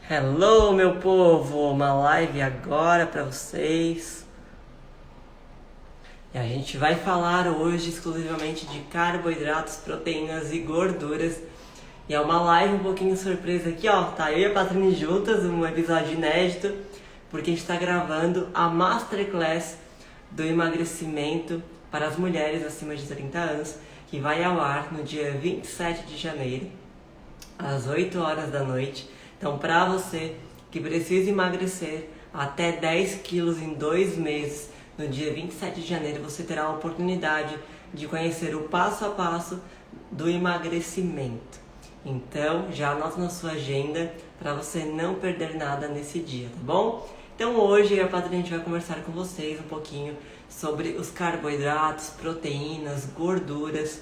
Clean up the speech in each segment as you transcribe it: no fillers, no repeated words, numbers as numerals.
Hello, meu povo! Uma live agora para vocês. E a gente vai falar hoje exclusivamente de carboidratos, proteínas e gorduras. E é uma live um pouquinho surpresa aqui, ó. Tá eu e a Patrine juntas, um episódio inédito, porque a gente está gravando a Masterclass do emagrecimento para as mulheres acima de 30 anos, que vai ao ar no dia 27 de janeiro, às 8 horas da noite. Então, para você que precisa emagrecer até 10 quilos em 2 meses, no dia 27 de janeiro você terá a oportunidade de conhecer o passo a passo do emagrecimento. Então, já anota na sua agenda para você não perder nada nesse dia, tá bom? Então, hoje a Patrícia, a gente vai conversar com vocês um pouquinho sobre os carboidratos, proteínas, gorduras,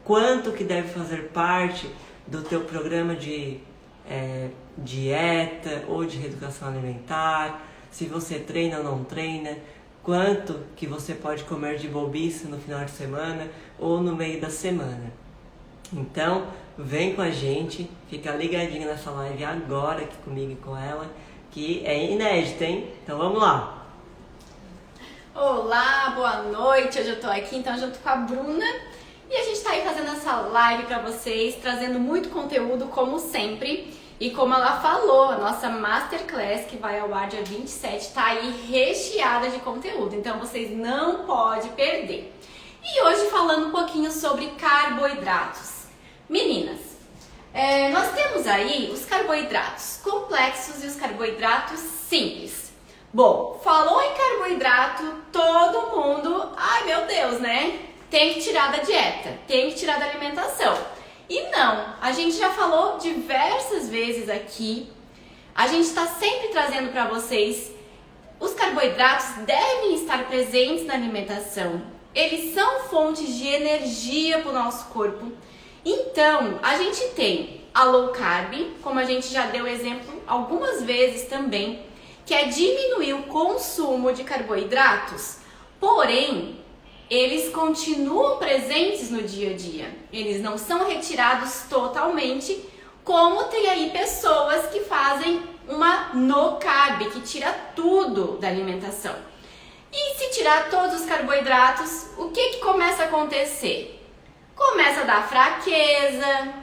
quanto que deve fazer parte do teu programa de dieta ou de reeducação alimentar, se você treina ou não treina, quanto que você pode comer de bobice no final de semana ou no meio da semana. Então, vem com a gente, fica ligadinho nessa live agora aqui comigo e com ela, que é inédita, hein? Então vamos lá! Olá, boa noite, hoje eu tô aqui então junto com a Bruna e a gente tá aí fazendo essa live pra vocês, trazendo muito conteúdo como sempre. E como ela falou, a nossa Masterclass, que vai ao ar dia 27, tá aí recheada de conteúdo, então vocês não podem perder. E hoje falando um pouquinho sobre carboidratos. Meninas, nós temos aí os carboidratos complexos e os carboidratos simples. Bom, falou em carboidrato, todo mundo, ai meu Deus, né? Tem que tirar da dieta, tem que tirar da alimentação. E não, a gente já falou diversas vezes aqui, a gente está sempre trazendo para vocês, os carboidratos devem estar presentes na alimentação, eles são fontes de energia para o nosso corpo. Então, a gente tem a low carb, como a gente já deu exemplo algumas vezes também, que é diminuir o consumo de carboidratos, porém, eles continuam presentes no dia a dia, eles não são retirados totalmente, como tem aí pessoas que fazem uma no carb, que tira tudo da alimentação. E se tirar todos os carboidratos, o que começa a acontecer? Começa a dar fraqueza,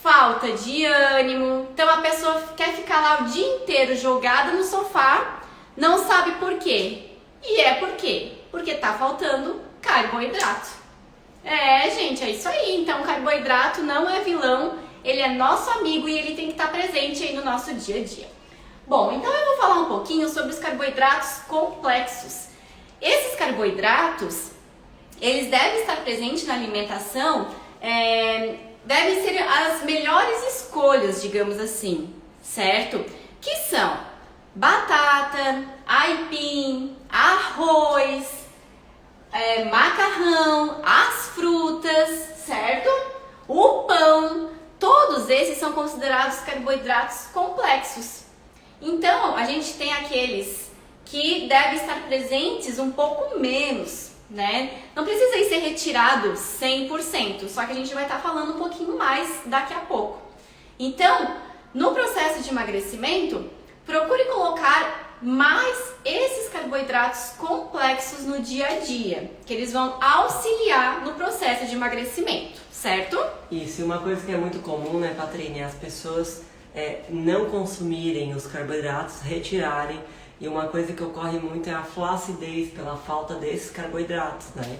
falta de ânimo, então a pessoa quer ficar lá o dia inteiro jogada no sofá, não sabe por quê. E é por quê? Porque tá faltando carboidrato. Gente, é isso aí. Então, carboidrato não é vilão, ele é nosso amigo e ele tem que estar presente aí no nosso dia a dia. Bom, então eu vou falar um pouquinho sobre os carboidratos complexos. Esses carboidratos, eles devem estar presentes na alimentação, devem ser as melhores escolhas, digamos assim, certo? Que são batata, aipim, arroz, macarrão, as frutas, certo? O pão, todos esses são considerados carboidratos complexos. Então, a gente tem aqueles que devem estar presentes um pouco menos, né? Não precisa ser retirado 100%, só que a gente vai estar falando um pouquinho mais daqui a pouco. Então, no processo de emagrecimento, procure colocar mais esses carboidratos complexos no dia a dia, que eles vão auxiliar no processo de emagrecimento, certo? Isso, e uma coisa que é muito comum, né, Patrícia, é as pessoas não consumirem os carboidratos, retirarem, e uma coisa que ocorre muito é a flacidez pela falta desses carboidratos, né?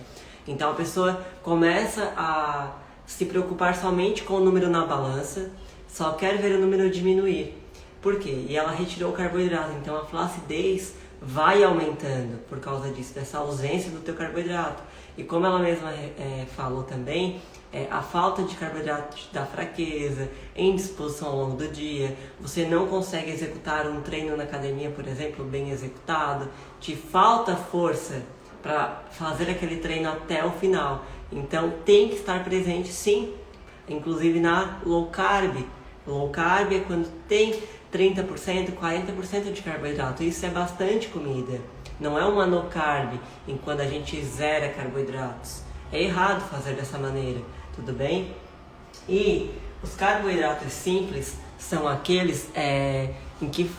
Então a pessoa começa a se preocupar somente com o número na balança, só quer ver o número diminuir. Por quê? E ela retirou o carboidrato, então a flacidez vai aumentando por causa disso, dessa ausência do teu carboidrato. E como ela mesma falou também, a falta de carboidrato te dá fraqueza, indisposição ao longo do dia, você não consegue executar um treino na academia, por exemplo, bem executado, te falta força para fazer aquele treino até o final. Então tem que estar presente sim, inclusive na low carb. Low carb é quando tem 30%, 40% de carboidrato. Isso é bastante comida. Não é uma no carb, enquanto a gente zera carboidratos. É errado fazer dessa maneira, tudo bem? E os carboidratos simples são aqueles em que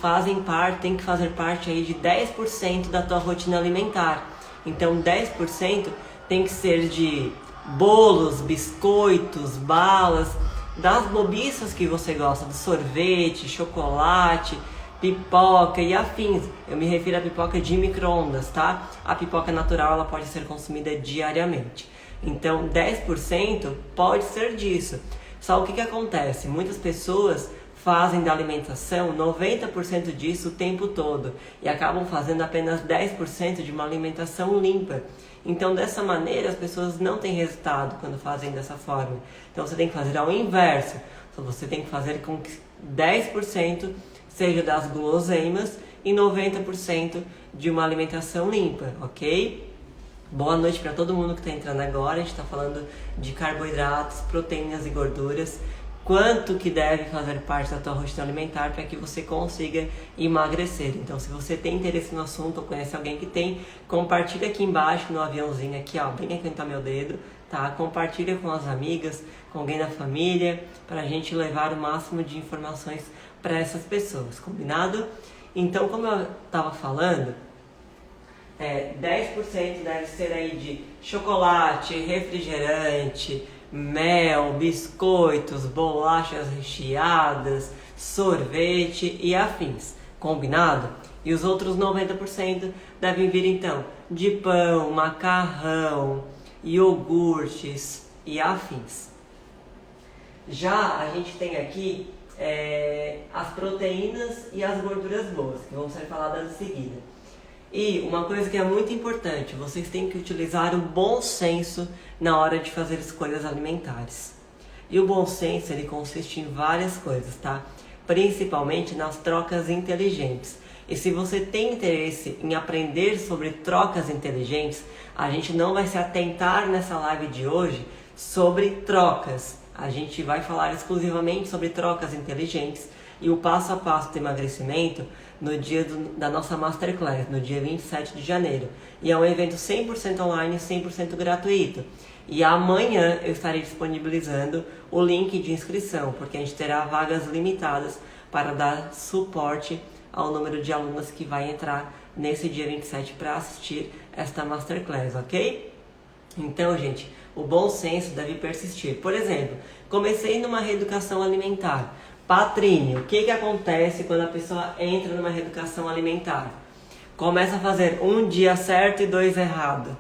tem que fazer parte aí de 10% da tua rotina alimentar. Então 10% tem que ser de bolos, biscoitos, balas, das bobiças que você gosta, do sorvete, chocolate, pipoca e afins. Eu me refiro à pipoca de micro-ondas, tá? A pipoca natural ela pode ser consumida diariamente. Então 10% pode ser disso. Só o que acontece? Muitas pessoas fazem da alimentação 90% disso o tempo todo e acabam fazendo apenas 10% de uma alimentação limpa. Então dessa maneira as pessoas não têm resultado quando fazem dessa forma. Então você tem que fazer ao inverso. Então, você tem que fazer com que 10% seja das guloseimas e 90% de uma alimentação limpa, ok? Boa noite para todo mundo que está entrando agora. A gente está falando de carboidratos, proteínas e gorduras. Quanto que deve fazer parte da tua rotina alimentar para que você consiga emagrecer. Então, se você tem interesse no assunto ou conhece alguém que tem, compartilha aqui embaixo no aviãozinho aqui, ó, bem aqui onde tá meu dedo, tá? Compartilha com as amigas, com alguém da família, para a gente levar o máximo de informações para essas pessoas, combinado? Então, como eu estava falando, 10% deve ser aí de chocolate, refrigerante, mel, biscoitos, bolachas recheadas, sorvete e afins, combinado? E os outros 90% devem vir então de pão, macarrão, iogurtes e afins. Já a gente tem aqui as proteínas e as gorduras boas, que vão ser faladas em seguida. E uma coisa que é muito importante, vocês têm que utilizar o bom senso na hora de fazer escolhas alimentares. E o bom senso, ele consiste em várias coisas, tá? Principalmente nas trocas inteligentes. E se você tem interesse em aprender sobre trocas inteligentes, a gente não vai se atentar nessa live de hoje sobre trocas. A gente vai falar exclusivamente sobre trocas inteligentes e o passo a passo do emagrecimento no dia da nossa Masterclass, no dia 27 de janeiro. E é um evento 100% online, 100% gratuito. E amanhã eu estarei disponibilizando o link de inscrição, porque a gente terá vagas limitadas para dar suporte ao número de alunas que vai entrar nesse dia 27 para assistir esta Masterclass, ok? Então, gente, o bom senso deve persistir. Por exemplo, comecei numa reeducação alimentar. Patrínia, o que acontece quando a pessoa entra numa reeducação alimentar? Começa a fazer um dia certo e 2 errado.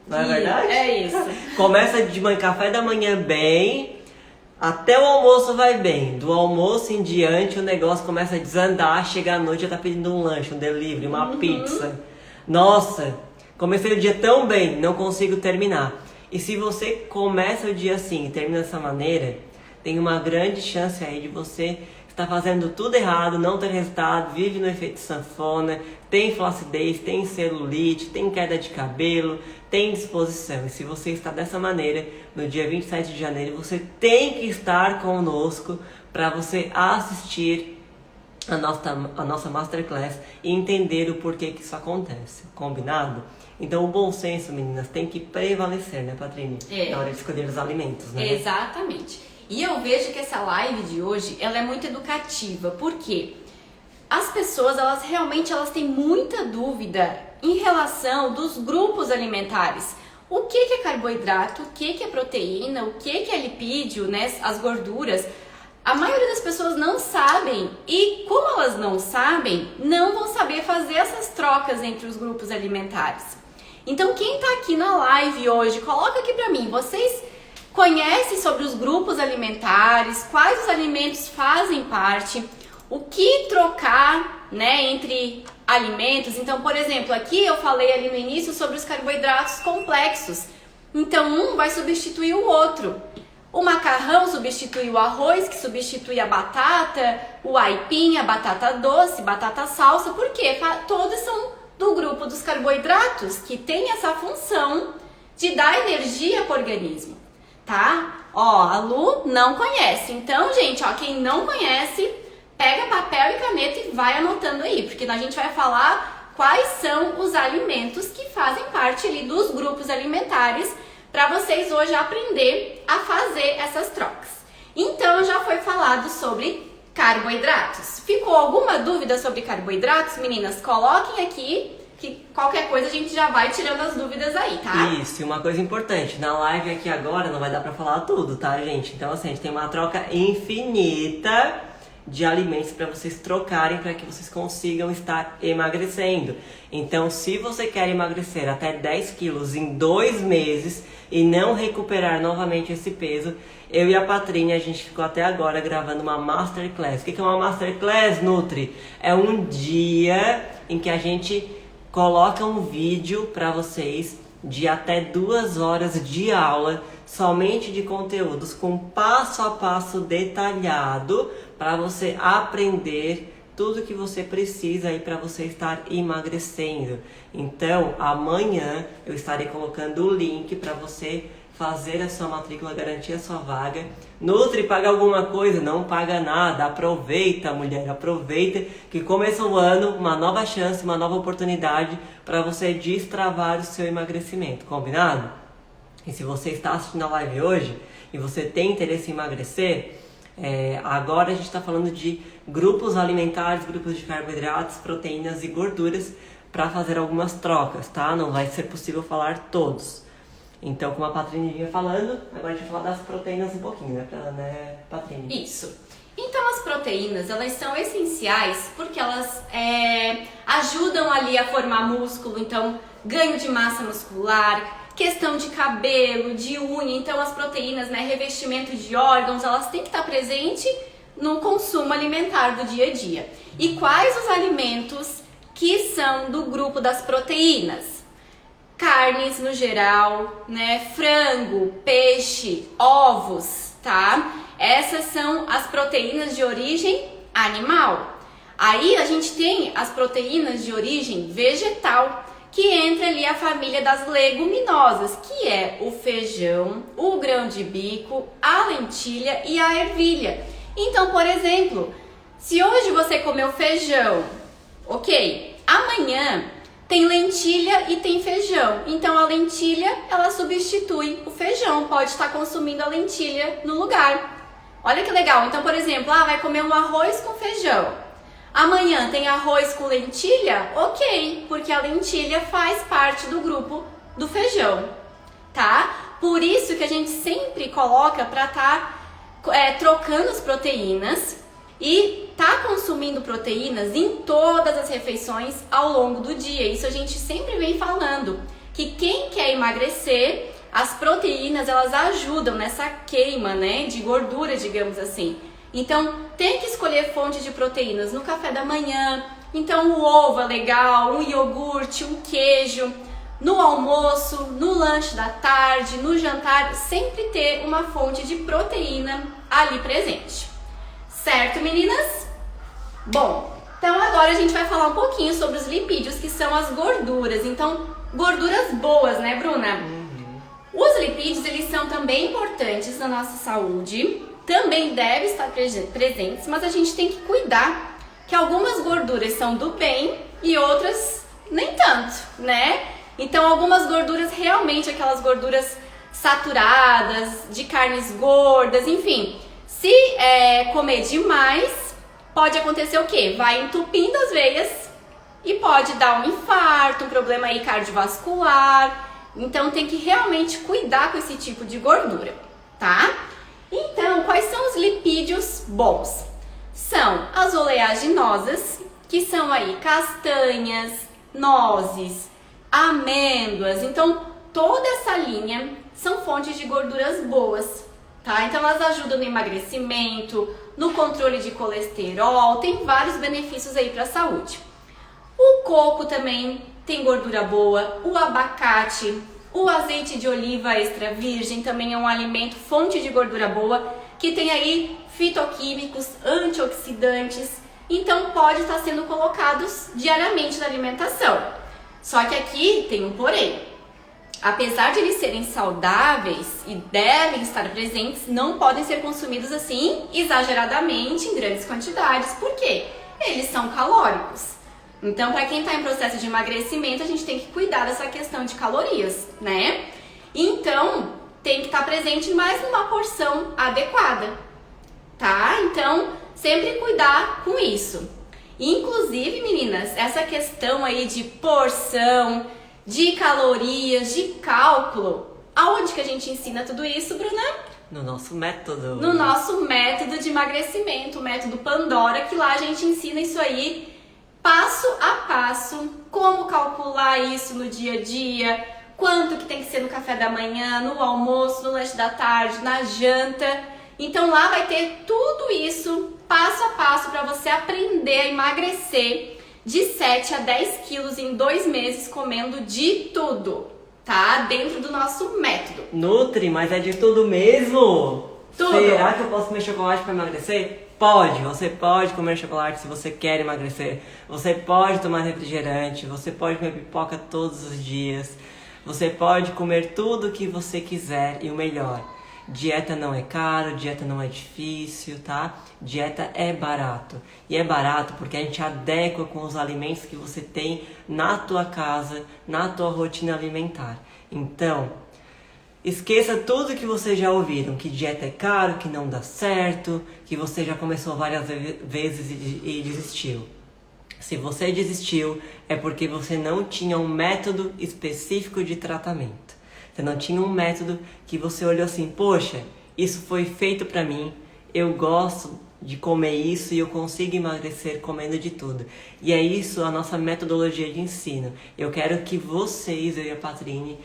Não é verdade? É isso. Começa de café da manhã bem, até o almoço vai bem. Do almoço em diante o negócio começa a desandar, chega à noite já tá pedindo um lanche, um delivery, uma pizza. Nossa, comecei o dia tão bem, não consigo terminar. E se você começa o dia assim e termina dessa maneira, tem uma grande chance aí de você estar fazendo tudo errado, não ter resultado, vive no efeito sanfona, tem flacidez, tem celulite, tem queda de cabelo, tem disposição. E se você está dessa maneira, no dia 27 de janeiro, você tem que estar conosco para você assistir a nossa Masterclass e entender o porquê que isso acontece, combinado? Então o bom senso, meninas, tem que prevalecer, né, Patrícia? Na hora de escolher os alimentos, né? Exatamente. E eu vejo que essa live de hoje, ela é muito educativa, porque as pessoas, elas têm muita dúvida em relação dos grupos alimentares. O que é carboidrato, o que é proteína, o que é lipídio, né, as gorduras. A maioria das pessoas não sabem e como elas não sabem, não vão saber fazer essas trocas entre os grupos alimentares. Então quem tá aqui na live hoje, coloca aqui pra mim, vocês conhecem sobre os grupos alimentares, quais os alimentos fazem parte, o que trocar, né, entre alimentos. Então, por exemplo, aqui eu falei ali no início sobre os carboidratos complexos. Então, um vai substituir o outro. O macarrão substitui o arroz, que substitui a batata, o aipim, a batata doce, batata salsa. Por quê? Todos são do grupo dos carboidratos, que tem essa função de dar energia para o organismo, tá? Ó, a Lu não conhece. Então, gente, ó, quem não conhece, pega papel e caneta e vai anotando aí, porque a gente vai falar quais são os alimentos que fazem parte ali dos grupos alimentares para vocês hoje aprender a fazer essas trocas. Então, já foi falado sobre carboidratos. Ficou alguma dúvida sobre carboidratos, meninas? Coloquem aqui, que qualquer coisa a gente já vai tirando as dúvidas aí, tá? Isso, e uma coisa importante, na live aqui agora não vai dar pra falar tudo, tá, gente? Então, assim, a gente tem uma troca infinita de alimentos para vocês trocarem para que vocês consigam estar emagrecendo. Então, se você quer emagrecer até 10 quilos em 2 meses e não recuperar novamente esse peso, eu e a Patrínia, a gente ficou até agora gravando uma Masterclass. O que é uma Masterclass, Nutri? É um dia em que a gente coloca um vídeo para vocês de até 2 horas de aula, somente de conteúdos com passo a passo detalhado para você aprender tudo que você precisa aí para você estar emagrecendo. Então, amanhã eu estarei colocando o link para você fazer a sua matrícula, garantir a sua vaga. Nutri, paga alguma coisa? Não paga nada. Aproveita, mulher, aproveita que começou o ano, uma nova chance, uma nova oportunidade para você destravar o seu emagrecimento, combinado? E se você está assistindo a live hoje e você tem interesse em emagrecer, agora a gente está falando de grupos alimentares, grupos de carboidratos, proteínas e gorduras para fazer algumas trocas, tá? Não vai ser possível falar todos. Então, como a Patrínia vinha falando, agora a gente vai falar das proteínas um pouquinho, né, Patrínia? Isso. Então, as proteínas, elas são essenciais porque elas ajudam ali a formar músculo, então, ganho de massa muscular, questão de cabelo, de unha. Então, as proteínas, né, revestimento de órgãos, elas têm que estar presentes no consumo alimentar do dia a dia. E quais os alimentos que são do grupo das proteínas? Carnes no geral, né? Frango, peixe, ovos, tá? Essas são as proteínas de origem animal. Aí a gente tem as proteínas de origem vegetal, que entra ali a família das leguminosas, que é o feijão, o grão de bico, a lentilha e a ervilha. Então, por exemplo, se hoje você comeu feijão, ok, amanhã tem lentilha e tem feijão. Então a lentilha, ela substitui o feijão. Pode estar consumindo a lentilha no lugar. Olha que legal. Então, por exemplo, vai comer um arroz com feijão. Amanhã tem arroz com lentilha? Ok, porque a lentilha faz parte do grupo do feijão, tá? Por isso que a gente sempre coloca para estar trocando as proteínas e tá consumindo proteínas em todas as refeições ao longo do dia. Isso a gente sempre vem falando, que quem quer emagrecer, as proteínas elas ajudam nessa queima, né, de gordura, digamos assim. Então tem que escolher fonte de proteínas no café da manhã. Então o ovo é legal, um iogurte, um queijo. No almoço, no lanche da tarde, no jantar, sempre ter uma fonte de proteína ali presente. Certo, meninas? Bom, então agora a gente vai falar um pouquinho sobre os lipídios, que são as gorduras. Então, gorduras boas, né, Bruna? Os lipídios, eles são também importantes na nossa saúde, também devem estar presentes, mas a gente tem que cuidar que algumas gorduras são do bem e outras nem tanto, né? Então, algumas gorduras realmente, aquelas gorduras saturadas, de carnes gordas, enfim. Se comer demais, pode acontecer o quê? Vai entupindo as veias e pode dar um infarto, um problema aí cardiovascular. Então tem que realmente cuidar com esse tipo de gordura, tá? Então, quais são os lipídios bons? São as oleaginosas, que são aí castanhas, nozes, amêndoas. Então, toda essa linha são fontes de gorduras boas. Tá? Então elas ajudam no emagrecimento, no controle de colesterol, tem vários benefícios aí para a saúde. O coco também tem gordura boa, o abacate, o azeite de oliva extra virgem também é um alimento fonte de gordura boa, que tem aí fitoquímicos, antioxidantes, então pode estar sendo colocados diariamente na alimentação. Só que aqui tem um porém. Apesar de eles serem saudáveis e devem estar presentes, não podem ser consumidos assim exageradamente em grandes quantidades. Por quê? Eles são calóricos. Então, para quem está em processo de emagrecimento, a gente tem que cuidar dessa questão de calorias, né? Então, tem que estar presente mais numa porção adequada, tá? Então, sempre cuidar com isso. Inclusive, meninas, essa questão aí de porção, de calorias, de cálculo, aonde que a gente ensina tudo isso, Bruna? No nosso método. No nosso método de emagrecimento, o método Pandora, que lá a gente ensina isso aí passo a passo, como calcular isso no dia a dia, quanto que tem que ser no café da manhã, no almoço, no lanche da tarde, na janta. Então lá vai ter tudo isso passo a passo para você aprender a emagrecer de 7 a 10 quilos em 2 meses comendo de tudo, tá? Dentro do nosso método. Nutri, mas é de tudo mesmo? Tudo. Será que eu posso comer chocolate para emagrecer? Pode, você pode comer chocolate se você quer emagrecer. Você pode tomar refrigerante, você pode comer pipoca todos os dias. Você pode comer tudo o que você quiser e o melhor. Dieta não é caro, dieta não é difícil, tá? Dieta é barato. E é barato porque a gente adequa com os alimentos que você tem na tua casa, na tua rotina alimentar. Então, esqueça tudo que vocês já ouviram, que dieta é caro, que não dá certo, que você já começou várias vezes e desistiu. Se você desistiu, é porque você não tinha um método específico de tratamento. Você não tinha um método que você olhou assim, poxa, isso foi feito pra mim, eu gosto de comer isso e eu consigo emagrecer comendo de tudo. E é isso a nossa metodologia de ensino. Eu quero que vocês, eu e a Patrine,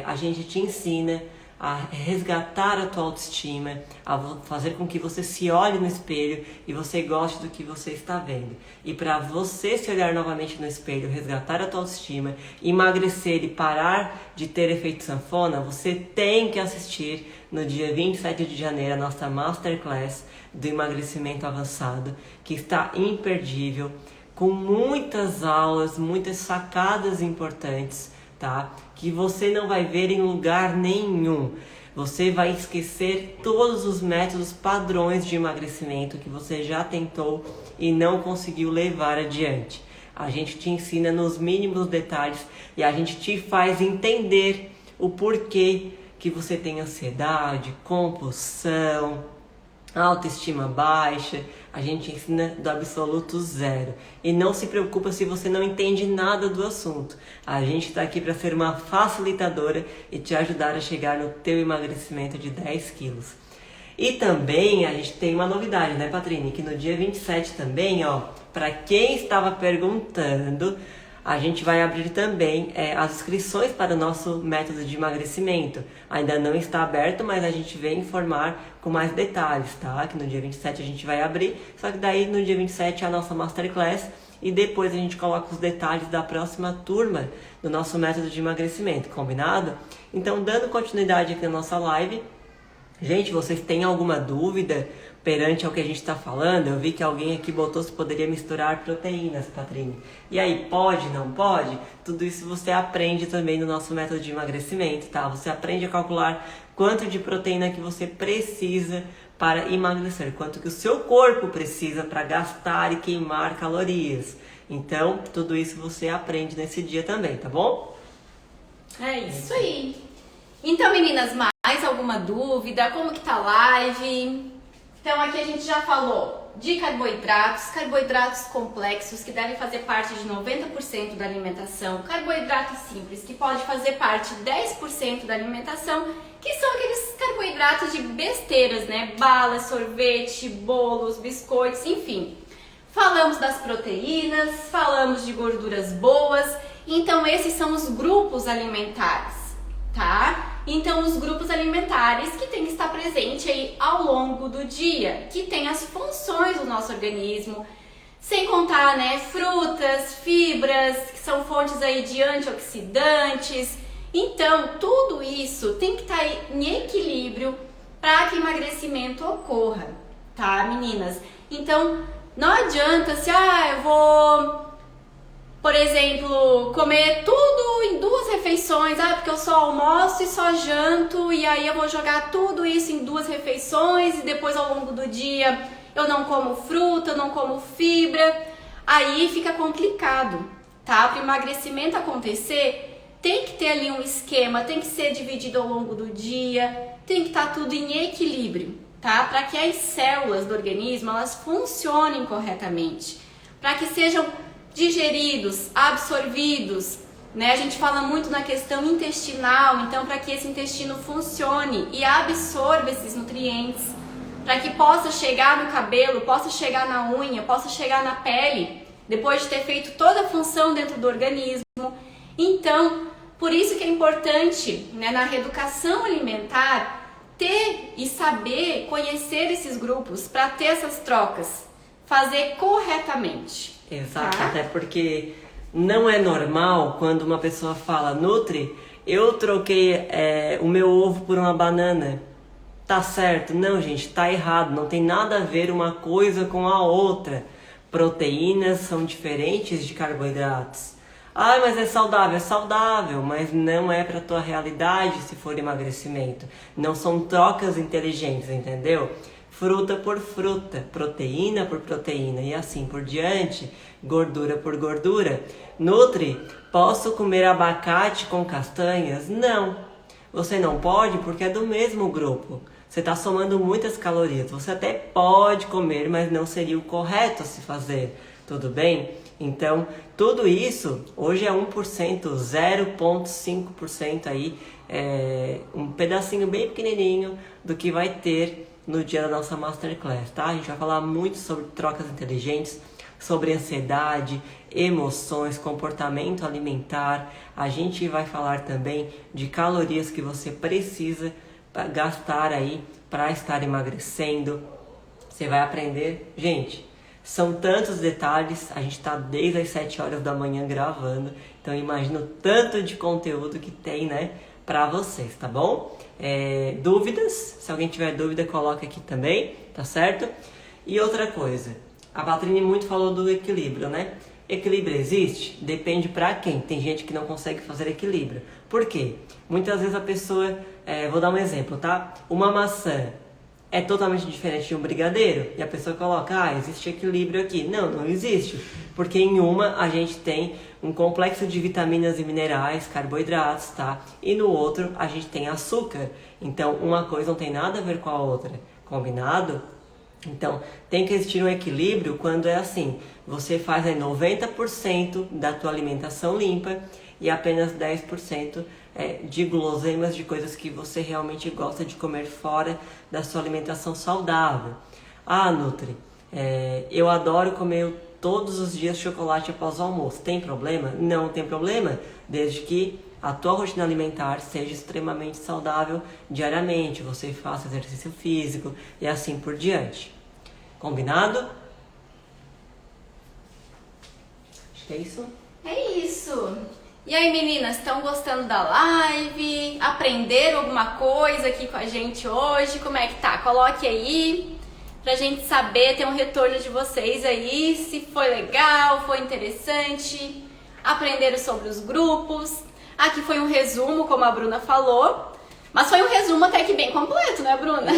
a gente te ensina a resgatar a tua autoestima, a fazer com que você se olhe no espelho e você goste do que você está vendo. E para você se olhar novamente no espelho, resgatar a tua autoestima, emagrecer e parar de ter efeito sanfona, você tem que assistir no dia 27 de janeiro a nossa Masterclass do emagrecimento avançado, que está imperdível, com muitas aulas, muitas sacadas importantes, tá? Que você não vai ver em lugar nenhum. Você vai esquecer todos os métodos padrões de emagrecimento que você já tentou e não conseguiu levar adiante. A gente te ensina nos mínimos detalhes e a gente te faz entender o porquê que você tem ansiedade, compulsão, autoestima baixa. A gente ensina do absoluto zero. E não se preocupa se você não entende nada do assunto. A gente está aqui para ser uma facilitadora e te ajudar a chegar no teu emagrecimento de 10 quilos. E também a gente tem uma novidade, né, Patrine? Que no dia 27 também, ó, para quem estava perguntando, a gente vai abrir também as inscrições para o nosso método de emagrecimento. Ainda não está aberto, mas a gente vem informar com mais detalhes, tá? Que no dia 27 a gente vai abrir, só que daí no dia 27 é a nossa Masterclass e depois a gente coloca os detalhes da próxima turma do nosso método de emagrecimento, combinado? Então, dando continuidade aqui na nossa live, gente, vocês têm alguma dúvida perante ao que a gente está falando? Eu vi que alguém aqui botou se poderia misturar proteínas, Patrine. E aí, pode, não pode? Tudo isso você aprende também no nosso método de emagrecimento, tá? Você aprende a calcular quanto de proteína que você precisa para emagrecer, quanto que o seu corpo precisa para gastar e queimar calorias. Então, tudo isso você aprende nesse dia também, tá bom? É isso aí. Então, meninas, mais alguma dúvida? Como que tá a live? Então aqui a gente já falou de carboidratos complexos que devem fazer parte de 90% da alimentação, carboidratos simples que pode fazer parte de 10% da alimentação, que são aqueles carboidratos de besteiras, né? Balas, sorvete, bolos, biscoitos, enfim. Falamos das proteínas, falamos de gorduras boas, então esses são os grupos alimentares, tá? Então, os grupos alimentares que tem que estar presente aí ao longo do dia, que tem as funções do nosso organismo, sem contar, né, frutas, fibras, que são fontes aí de antioxidantes. Então, tudo isso tem que estar em equilíbrio para que o emagrecimento ocorra, tá, meninas? Então, não adianta se, eu vou, por exemplo, comer tudo em 2 refeições, porque eu só almoço e só janto, e aí eu vou jogar tudo isso em 2 refeições, e depois ao longo do dia eu não como fruta, eu não como fibra, aí fica complicado, tá? Para o emagrecimento acontecer, tem que ter ali um esquema, tem que ser dividido ao longo do dia, tem que estar tudo em equilíbrio, tá? Para que as células do organismo elas funcionem corretamente, para que sejam digeridos, absorvidos, né? A gente fala muito na questão intestinal, então para que esse intestino funcione e absorva esses nutrientes, para que possa chegar no cabelo, possa chegar na unha, possa chegar na pele, depois de ter feito toda a função dentro do organismo. Então, por isso que é importante, né, na reeducação alimentar, ter e saber conhecer esses grupos para ter essas trocas, fazer corretamente. Exato, tá? Até porque não é normal quando uma pessoa fala, Nutri, eu troquei o meu ovo por uma banana. Tá certo? Não, gente, tá errado. Não tem nada a ver uma coisa com a outra. Proteínas são diferentes de carboidratos. Ah, mas é saudável, mas não é para tua realidade se for emagrecimento. Não são trocas inteligentes, entendeu? Fruta por fruta, proteína por proteína e assim por diante, gordura por gordura. Nutri, posso comer abacate com castanhas? Não. Você não pode porque é do mesmo grupo. Você está somando muitas calorias. Você até pode comer, mas não seria o correto a se fazer. Tudo bem? Então, tudo isso hoje é 1%, 0,5% aí, um pedacinho bem pequenininho do que vai ter no dia da nossa Masterclass, tá? A gente vai falar muito sobre trocas inteligentes, sobre ansiedade, emoções, comportamento alimentar. A gente vai falar também de calorias que você precisa gastar aí para estar emagrecendo. Você vai aprender, gente, são tantos detalhes, a gente está desde as 7 horas da manhã gravando, então imagina o tanto de conteúdo que tem, né, para vocês, tá bom? Dúvidas, se alguém tiver dúvida, coloca aqui também, tá certo? E outra coisa, a Patrine muito falou do equilíbrio, né? Equilíbrio existe? Depende para quem. Tem gente que não consegue fazer equilíbrio. Por quê? Muitas vezes a pessoa, vou dar um exemplo, tá? Uma maçã é totalmente diferente de um brigadeiro e a pessoa coloca, existe equilíbrio aqui. Não, não existe, porque em uma a gente tem um complexo de vitaminas e minerais, carboidratos, tá? E no outro a gente tem açúcar. Então uma coisa não tem nada a ver com a outra, combinado? Então tem que existir um equilíbrio quando é assim, você faz 90% da tua alimentação limpa e apenas 10% de guloseimas, de coisas que você realmente gosta de comer fora da sua alimentação saudável. Ah, Nutri, eu adoro comer todos os dias chocolate após o almoço. Tem problema? Não tem problema, desde que a tua rotina alimentar seja extremamente saudável diariamente, você faça exercício físico e assim por diante. Combinado? Acho que é isso. É isso. E aí, meninas, estão gostando da live? Aprenderam alguma coisa aqui com a gente hoje? Como é que tá? Coloque aí pra gente saber, ter um retorno de vocês aí, se foi legal, foi interessante, aprenderam sobre os grupos. Aqui foi um resumo, como a Bruna falou, mas foi um resumo até que bem completo, né, Bruna?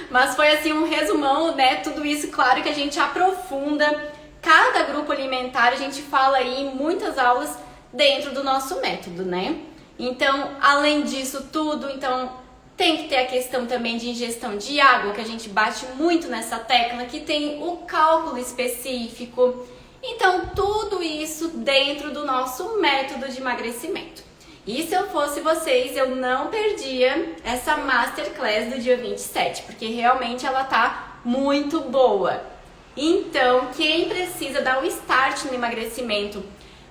Mas foi assim um resumão, né? Tudo isso, claro que a gente aprofunda cada grupo alimentar, a gente fala aí em muitas aulas dentro do nosso método, né? Então, além disso tudo, então tem que ter a questão também de ingestão de água, que a gente bate muito nessa tecla, que tem o cálculo específico. Então, tudo isso dentro do nosso método de emagrecimento. E se eu fosse vocês, eu não perdia essa Masterclass do dia 27, porque realmente ela tá muito boa. Então, quem precisa dar um start no emagrecimento,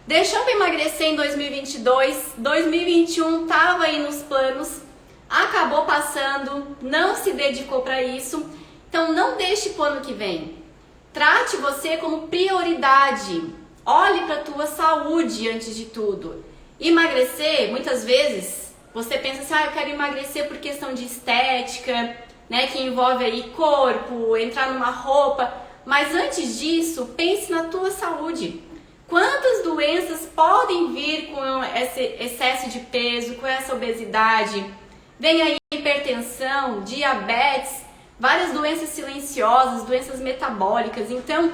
deixou para emagrecer em 2022, 2021 tava aí nos planos, acabou passando, não se dedicou para isso, então não deixe pro ano que vem. Trate você como prioridade. Olhe para a tua saúde antes de tudo. Emagrecer, muitas vezes, você pensa assim, eu quero emagrecer por questão de estética, né, que envolve aí corpo, entrar numa roupa, mas antes disso, pense na tua saúde. Quantas doenças podem vir com esse excesso de peso, com essa obesidade? Vem aí hipertensão, diabetes, várias doenças silenciosas, doenças metabólicas. Então,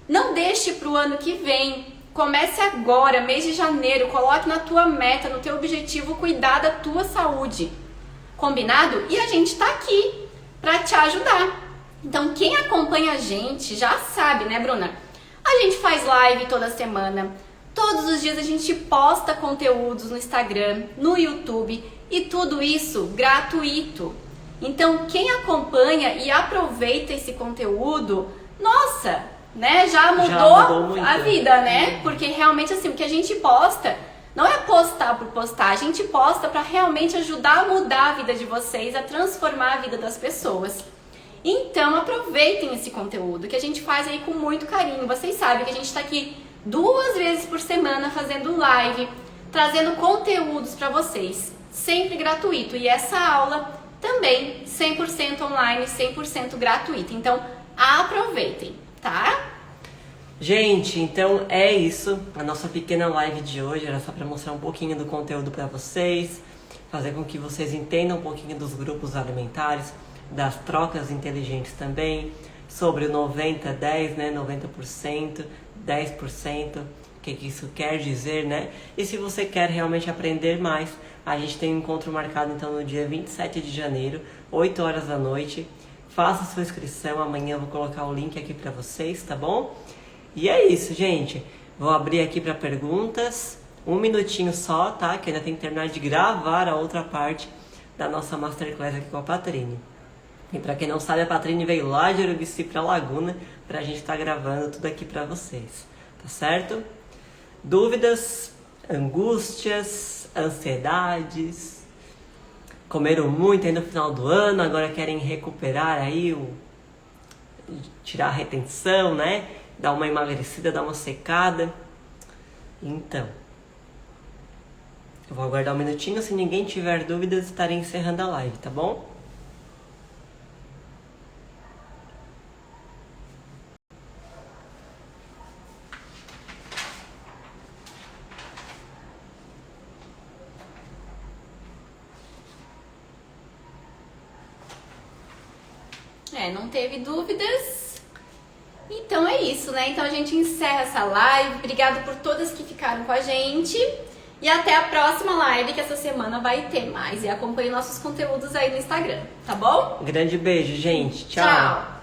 não deixe para o ano que vem. Comece agora, mês de janeiro, coloque na tua meta, no teu objetivo, cuidar da tua saúde. Combinado? E a gente está aqui para te ajudar. Então, quem acompanha a gente já sabe, né, Bruna? A gente faz live toda semana. Todos os dias a gente posta conteúdos no Instagram, no YouTube e tudo isso gratuito. Então, quem acompanha e aproveita esse conteúdo, nossa, né, já mudou a vida, né? Porque realmente assim, o que a gente posta não é postar por postar, a gente posta para realmente ajudar a mudar a vida de vocês, a transformar a vida das pessoas. Então aproveitem esse conteúdo que a gente faz aí com muito carinho. Vocês sabem que a gente está aqui 2 vezes por semana fazendo live, trazendo conteúdos para vocês, sempre gratuito. E essa aula também 100% online, 100% gratuita. Então aproveitem, tá? Gente, então é isso. A nossa pequena live de hoje era só para mostrar um pouquinho do conteúdo para vocês, fazer com que vocês entendam um pouquinho dos grupos alimentares, das trocas inteligentes também, sobre o 90-10, né? 90%, 10%, o que isso quer dizer, né? E se você quer realmente aprender mais, a gente tem um encontro marcado então no dia 27 de janeiro, 8 horas da noite. Faça sua inscrição, amanhã eu vou colocar o link aqui para vocês, tá bom? E é isso, gente. Vou abrir aqui para perguntas, 1 minutinho só, tá? Que ainda tem que terminar de gravar a outra parte da nossa Masterclass aqui com a Patrine. E para quem não sabe, a Patrine veio lá de Urubici para Laguna pra gente estar gravando tudo aqui para vocês, tá certo? Dúvidas, angústias, ansiedades, comeram muito aí no final do ano, agora querem recuperar aí, tirar a retenção, né? Dar uma emagrecida, dar uma secada. Então, eu vou aguardar 1 minutinho, se ninguém tiver dúvidas, estarei encerrando a live, tá bom? Não teve dúvidas. Então é isso, né? Então a gente encerra essa live. Obrigado por todas que ficaram com a gente. E até a próxima live, que essa semana vai ter mais. E acompanhe nossos conteúdos aí no Instagram, tá bom? Grande beijo, gente. Tchau. Tchau.